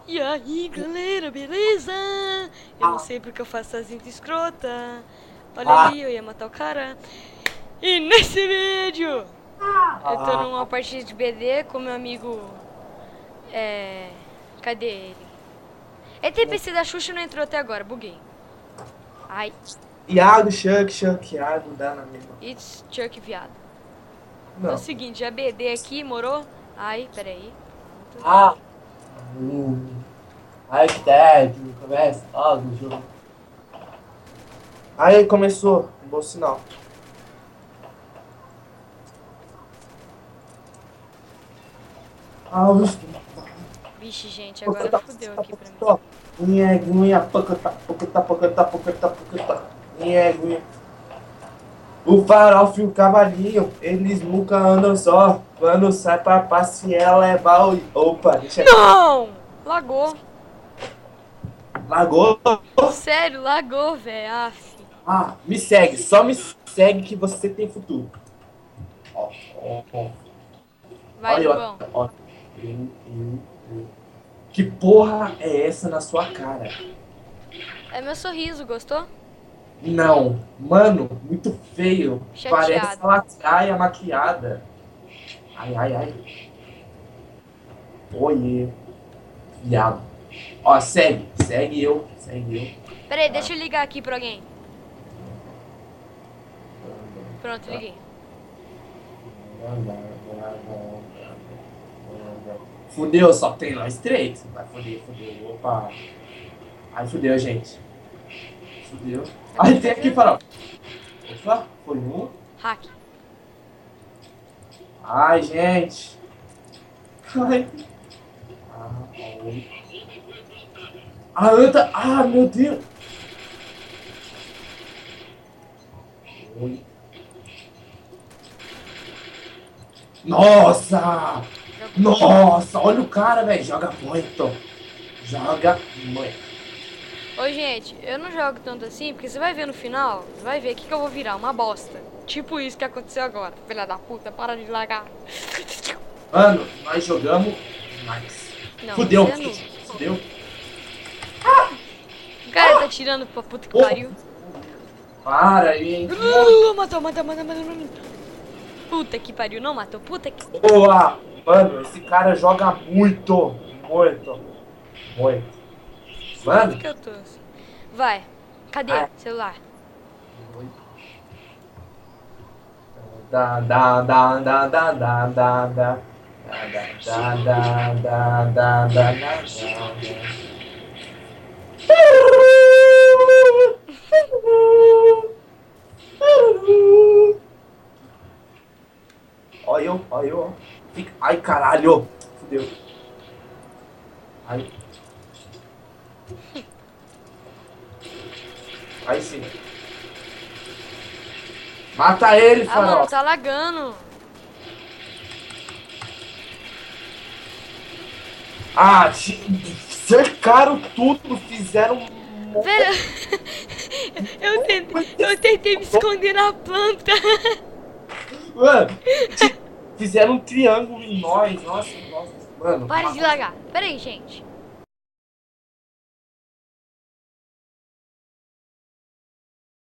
E aí, galera, beleza? Eu não sei porque eu faço essa cinta escrota. Olha ali, eu ia matar o cara. E nesse vídeo, eu tô numa partida de BD com meu amigo. Cadê ele? ETPC da Xuxa não entrou até agora, buguei. Ai, Iago, Chuck, Iago, dá na mesma. it's Chuck viado. É o Não. seguinte, a BD aqui, moro? Ai, peraí. Ah, hashtag, começa logo o jogo. Aí começou, um bom sinal. Ah, Vixe, gente, agora fudeu aqui pra mim. O farofa e o cavalinho, eles nunca andam só. Quando sai pra passear, levar o... Opa, deixa aqui. Não! Lagou. Lagou? Sério, lagou, velho. Ah, me segue, só me segue que você tem futuro. Ó, ó, ó. Vai, Olha, Lubão. ó. Que porra é essa na sua cara? É meu sorriso, gostou? Não, mano, muito feio. Chateado. Parece a lacraia maquiada. Ai, ai, ai. Oiê. Viado. Ó, segue eu. Pera aí, deixa eu ligar aqui pra alguém. Pronto, liguei. Fudeu, só tem nós três. Vai fudeu. Opa. Ai, fudeu, gente. Fudeu. Ai, tem aqui, farol. Opa, foi um. Hack. Ai, gente. Ai. Oi. A Anta. Ah, meu Deus. Oi. Nossa! Nossa, olha o cara, velho. Joga muito. Ô, gente, eu não jogo tanto assim, porque você vai ver no final, você vai ver o que eu vou virar, uma bosta. Tipo isso que aconteceu agora. Filha da puta, para de largar. Mano, nós jogamos demais. Não, Fudeu. você é noob. Fudeu. O cara tá tirando pra puta que pariu. Para aí, hein. Matou. Puta que pariu, não matou. Puta que... Boa. Mano, esse cara joga muito. Mano. que eu tô assim? Vai. Cadê? Celular. Ó eu. Ai, caralho. Fudeu. Ai. Aí sim. Mata ele, Ah, mano, farol. tá lagando. Ah, cercaram tudo, fizeram... Velho, eu tentei me esconder na planta. Mano, fizeram um triângulo em nós. Nossa, mano. Para de lagar. Pera aí, gente.